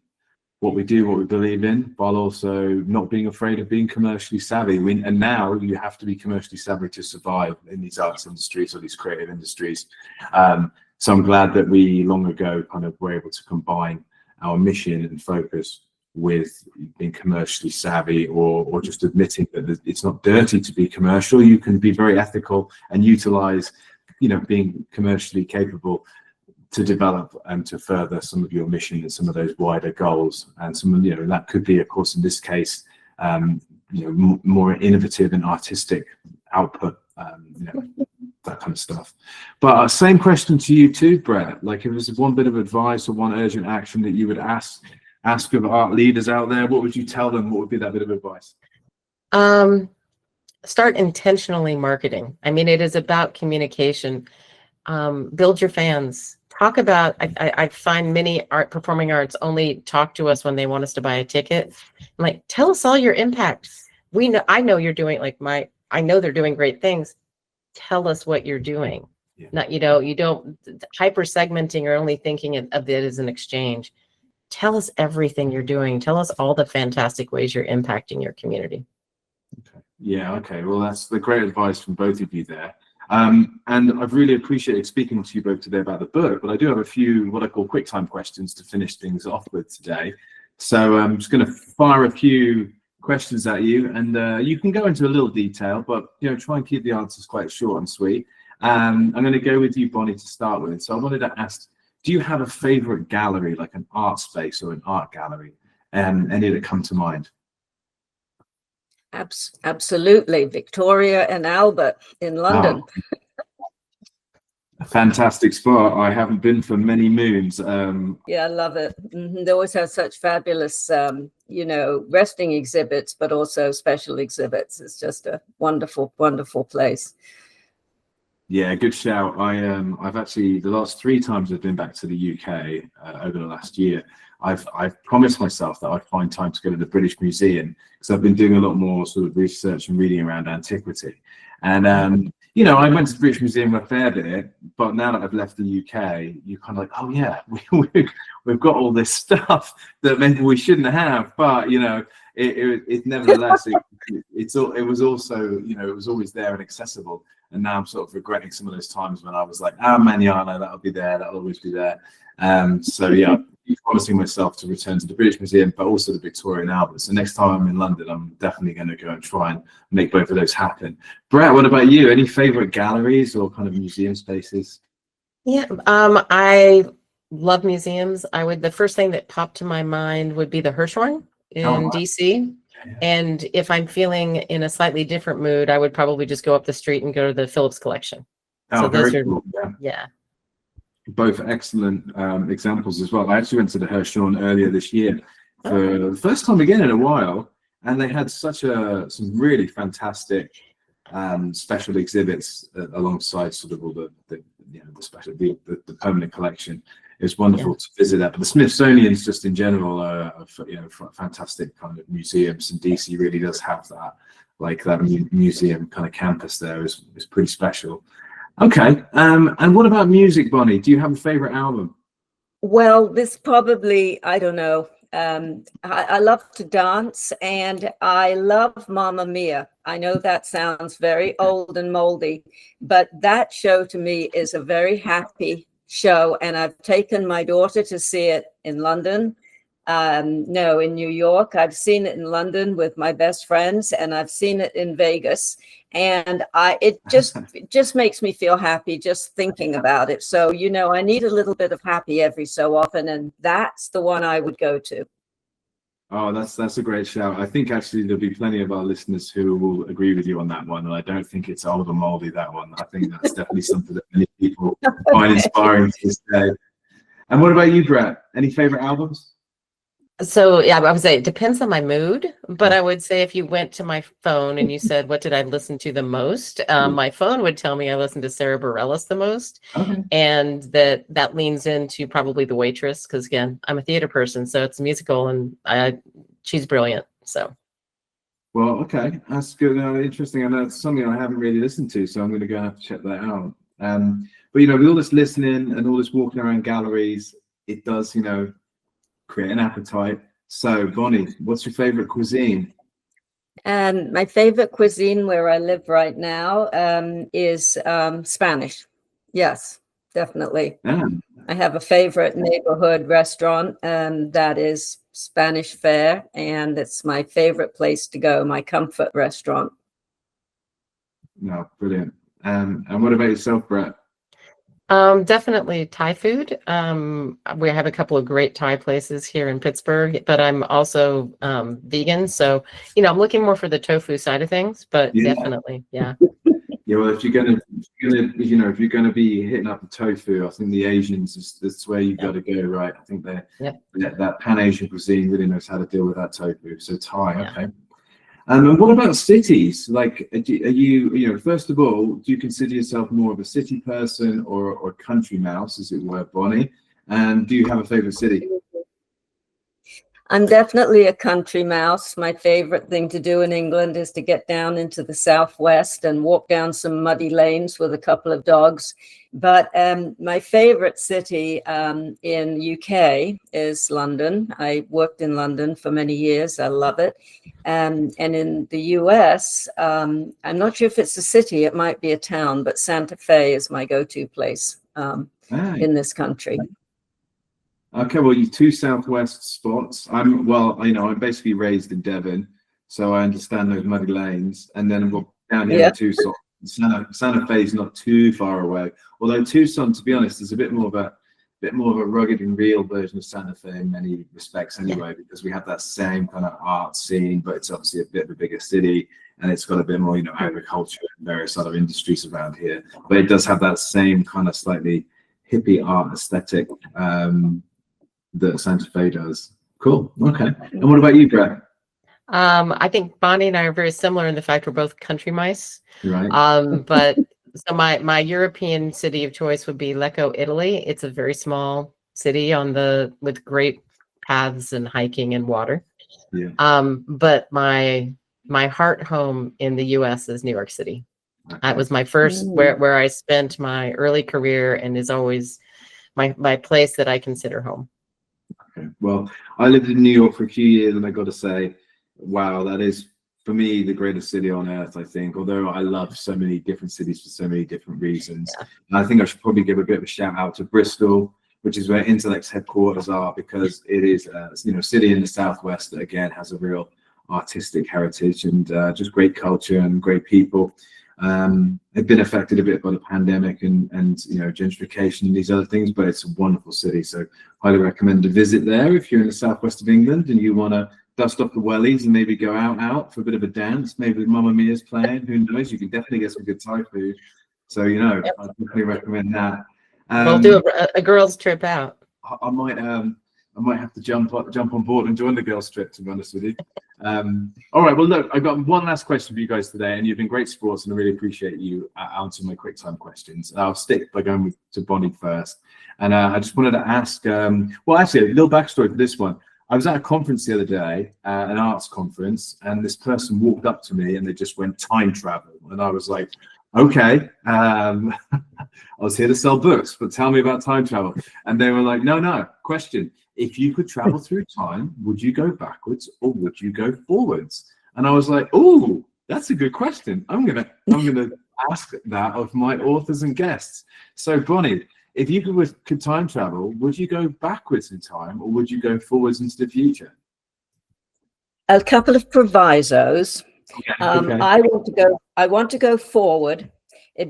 what we do, what we believe in, while also not being afraid of being commercially savvy. And now you have to be commercially savvy to survive in these arts industries or these creative industries. So I'm glad that we long ago kind of were able to combine our mission and focus with being commercially savvy, or just admitting that it's not dirty to be commercial. You can be very ethical and utilize, being commercially capable to develop and to further some of your mission and some of those wider goals. And some, that could be, of course, in this case, more innovative and artistic output, that kind of stuff. But same question to you too, Brett. Like, if there's one bit of advice or one urgent action that you would ask of art leaders out there, what would you tell them? What would be that bit of advice? Start intentionally marketing. I mean, it is about communication. Build your fans. Talk about, I find many performing arts only talk to us when they want us to buy a ticket. I'm like, tell us all your impact. I know you're doing, I know they're doing great things. Tell us what you're doing. Yeah. Not, you don't hyper segmenting or only thinking of it as an exchange. Tell us everything you're doing. Tell us all the fantastic ways you're impacting your community. Okay. Yeah. Okay. Well, that's the great advice from both of you there. And I've really appreciated speaking to you both today about the book, but I do have a few what I call quick time questions to finish things off with today. So I'm just going to fire a few questions at you, and you can go into a little detail, but try and keep the answers quite short and sweet. I'm going to go with you, Bonnie, to start with. So I wanted to ask, do you have a favorite gallery, like an art space or an art gallery, and any that come to mind? Absolutely. Victoria and Albert in London. Oh, a fantastic spot. I haven't been for many moons. Yeah, I love it. They always have such fabulous, resting exhibits, but also special exhibits. It's just a wonderful, wonderful place. Yeah, good shout. I've actually, the last 3 times I've been back to the UK over the last year, I've promised myself that I'd find time to go to the British Museum, because I've been doing a lot more sort of research and reading around antiquity. And I went to the British Museum a fair bit, but now that I've left the UK, you're kind of like, oh yeah, we've got all this stuff that maybe we shouldn't have, but it nevertheless it was also it was always there and accessible. And now I'm sort of regretting some of those times when I was like, Maniano, that'll be there, that'll always be there. So yeah, I'm promising myself to return to the British Museum, but also the Victoria and Albert. So next time I'm in London, I'm definitely going to go and try and make both of those happen. Brett, what about you? Any favorite galleries or kind of museum spaces? Yeah, I love museums. The first thing that popped to my mind would be the Hirshhorn in DC. And if I'm feeling in a slightly different mood, I would probably just go up the street and go to the Phillips collection. Oh, so very those are, cool. Yeah. Both excellent examples as well. I actually went to the Hirshhorn earlier this year for the first time again in a while, and they had some really fantastic special exhibits alongside sort of all the permanent collection. It was wonderful to visit that. But the Smithsonian's just in general are fantastic kind of museums, and DC really does have that, like that museum kind of campus there is pretty special. Okay. And what about music, Bonnie? Do you have a favorite album? Well, this probably, I don't know. I love to dance and I love Mamma Mia. I know that sounds very old and moldy, but that show to me is a very happy show. And I've taken my daughter to see it in London. No, in New York. I've seen it in London with my best friends, and I've seen it in Vegas. And it just makes me feel happy just thinking about it. So, I need a little bit of happy every so often, and that's the one I would go to. Oh, that's a great shout. I think actually there'll be plenty of our listeners who will agree with you on that one. And I don't think it's old or moldy, that one. I think that's definitely something that many people find inspiring to this day. And what about you, Brett? Any favorite albums? So yeah, I would say it depends on my mood, but I would say if you went to my phone and you said, what did I listen to the most? My phone would tell me I listened to Sarah Bareilles the most. Okay. And that leans into probably The Waitress, because again, I'm a theater person, so it's musical and she's brilliant. So. Well, okay, that's good. Interesting. I know it's something I haven't really listened to, so I'm going to go and have to check that out. But with all this listening and all this walking around galleries, it does, create an appetite. So, Bonnie, what's your favorite cuisine? My favorite cuisine where I live right now is Spanish. Yes, definitely. I have a favorite neighborhood restaurant that is Spanish fare, and it's my favorite place to go, my comfort restaurant. No, brilliant. And what about yourself, Brett? Definitely Thai food. We have a couple of great Thai places here in Pittsburgh, but I'm also vegan. So, I'm looking more for the tofu side of things, but definitely, yeah. Yeah, well, if you're gonna be hitting up the tofu, I think the Asians that's where you've got to go, right? I think that Pan-Asian cuisine really knows how to deal with that tofu. So Thai, okay. And what about cities? Like, are you, first of all, do you consider yourself more of a city person or a country mouse, as it were, Bonnie? And do you have a favorite city? I'm definitely a country mouse. My favorite thing to do in England is to get down into the southwest and walk down some muddy lanes with a couple of dogs. But my favorite city in UK is London. I worked in London for many years. I love it. And in the US, I'm not sure if it's a city, it might be a town, but Santa Fe is my go-to place in this country. Okay, well, you two southwest spots. I'm basically raised in Devon, so I understand those muddy lanes. And then we're down here in Tucson. Santa Fe is not too far away. Although Tucson, to be honest, is a bit more of a rugged and real version of Santa Fe in many respects, anyway, because we have that same kind of art scene, but it's obviously a bit of a bigger city, and it's got a bit more, agriculture and various other industries around here. But it does have that same kind of slightly hippie art aesthetic that Santa Fe does. Cool. Okay. And what about you, Brett? I think Bonnie and I are very similar in the fact we're both country mice. Right. But so my European city of choice would be Lecco, Italy. It's a very small city with great paths and hiking and water. Yeah. But my heart home in the US is New York City. Okay. That was my first where I spent my early career and is always my place that I consider home. Okay. Well, I lived in New York for a few years, and I got to say, wow, that is, for me, the greatest city on earth, I think. Although I love so many different cities for so many different reasons. Yeah. And I think I should probably give a bit of a shout out to Bristol, which is where Intellect's headquarters are, because it is a city in the southwest that, again, has a real artistic heritage and just great culture and great people. They've been affected a bit by the pandemic and gentrification and these other things, but it's a wonderful city. So highly recommend a visit there if you're in the southwest of England and you want to dust off the wellies and maybe go out for a bit of a dance. Maybe Mamma Mia's playing. Who knows? You can definitely get some good Thai food. So I definitely recommend that. We'll do a girls' trip out. I might have to jump on board and join the girls' trip, to be honest with you. All right, well, look, I've got one last question for you guys today, and you've been great sports, and I really appreciate you answering my quick time questions. I'll stick by going to Bonnie first. And I just wanted to ask, well, actually, a little backstory for this one. I was at a conference the other day, an arts conference, and this person walked up to me and they just went time travel. And I was like, okay, I was here to sell books, but tell me about time travel. And they were like, no, question. If you could travel through time, would you go backwards or would you go forwards? And I was like, oh, that's a good question. I'm gonna ask that of my authors and guests. So Bonnie, if you could time travel, would you go backwards in time or would you go forwards into the future? A couple of provisos. Okay. I want to go forward,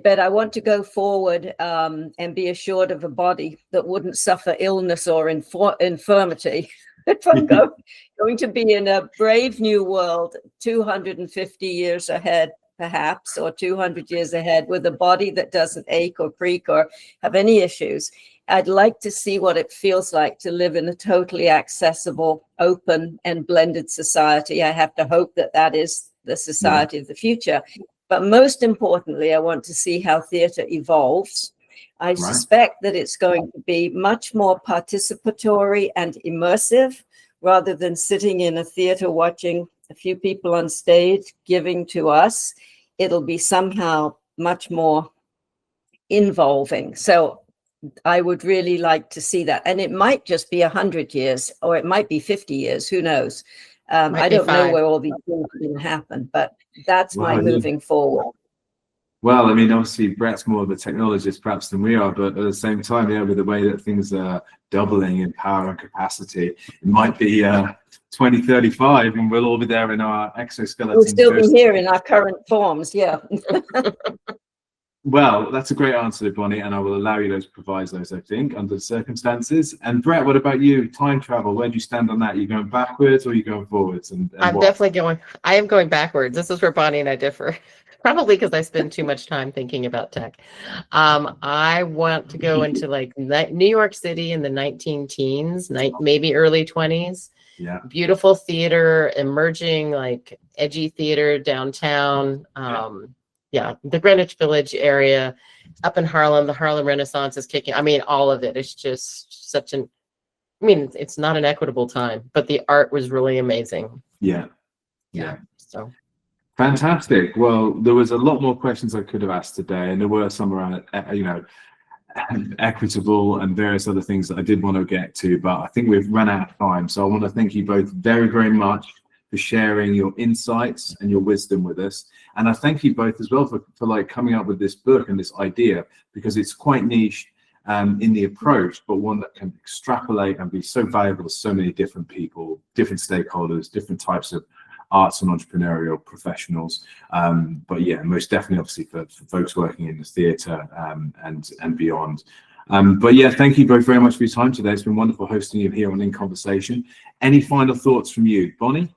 but I want to go forward and be assured of a body that wouldn't suffer illness or infirmity. If I'm going to be in a brave new world 250 years ahead, perhaps, or 200 years ahead, with a body that doesn't ache or creak or have any issues, I'd like to see what it feels like to live in a totally accessible, open, and blended society. I have to hope that that is the society of the future. But most importantly, I want to see how theater evolves. I suspect that it's going to be much more participatory and immersive rather than sitting in a theater watching a few people on stage giving to us. It'll be somehow much more involving. So I would really like to see that. And it might just be 100 years or it might be 50 years. Who knows? I don't know where all these things can happen, but that's my moving forward. Well, I mean, obviously, Brett's more of a technologist perhaps than we are, but at the same time, with the way that things are doubling in power and capacity, it might be 2035 and we'll all be there in our exoskeletons. We'll still be here in our current forms, yeah. Well, that's a great answer, Bonnie, and I will allow you those provisos, I think, under the circumstances. And Brett, what about you? Time travel, where do you stand on that? Are you going backwards or are you going forwards? I am going backwards. This is where Bonnie and I differ. Probably because I spend too much time thinking about tech. I want to go into like New York City in the 19-teens, maybe early 20s. Yeah. Beautiful theater, emerging like edgy theater downtown. The Greenwich Village area, up in Harlem, the Harlem Renaissance is kicking. I mean, all of it. It's just it's not an equitable time, but the art was really amazing. Yeah. So fantastic. Well, there was a lot more questions I could have asked today, and there were some around, equitable and various other things that I did want to get to, but I think we've run out of time. So I want to thank you both very, very much for sharing your insights and your wisdom with us. And I thank you both as well for like coming up with this book and this idea, because it's quite niche in the approach, but one that can extrapolate and be so valuable to so many different people, different stakeholders, different types of arts and entrepreneurial professionals. But yeah, most definitely, obviously, for folks working in the theatre and beyond. But yeah, thank you both very much for your time today. It's been wonderful hosting you here on In Conversation. Any final thoughts from you, Bonnie?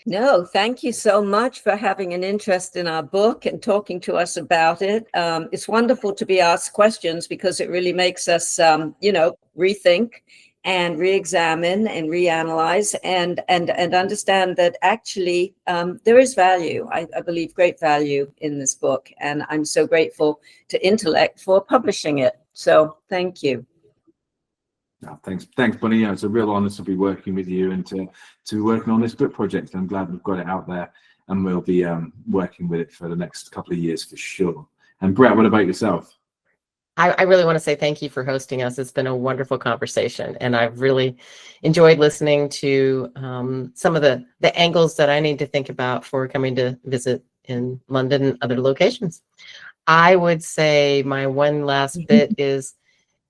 No, thank you so much for having an interest in our book and talking to us about it. It's wonderful to be asked questions because it really makes us, rethink and re-examine and reanalyze and understand that actually there is value. I believe great value in this book, and I'm so grateful to Intellect for publishing it. So thank you. No, thanks, Bonnie. Yeah, it's a real honor to be working with you and to be working on this book project. I'm glad we've got it out there, and we'll be working with it for the next couple of years for sure. And Brett, what about yourself? I really want to say thank you for hosting us. It's been a wonderful conversation, and I've really enjoyed listening to some of the angles that I need to think about for coming to visit in London and other locations. I would say my one last bit is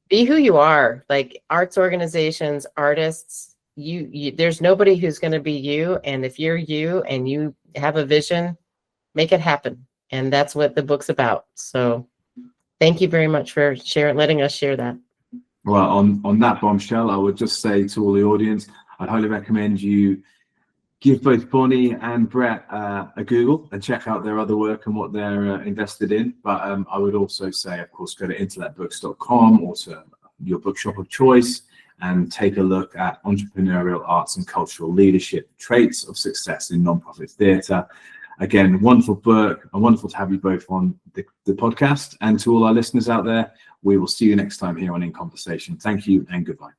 be who you are. Like arts organizations, artists, there's nobody who's going to be you. And if you're you and you have a vision, make it happen. And that's what the book's about. So thank you very much for letting us share that. Well, on that bombshell, I would just say to all the audience, I'd highly recommend you give both Bonnie and Brett a Google and check out their other work and what they're invested in. But I would also say, of course, go to intellectbooks.com or to your bookshop of choice and take a look at Entrepreneurial Arts and Cultural Leadership, Traits of Success in Nonprofit Theatre. Again, wonderful book, and wonderful to have you both on the podcast. And to all our listeners out there, we will see you next time here on In Conversation. Thank you and goodbye.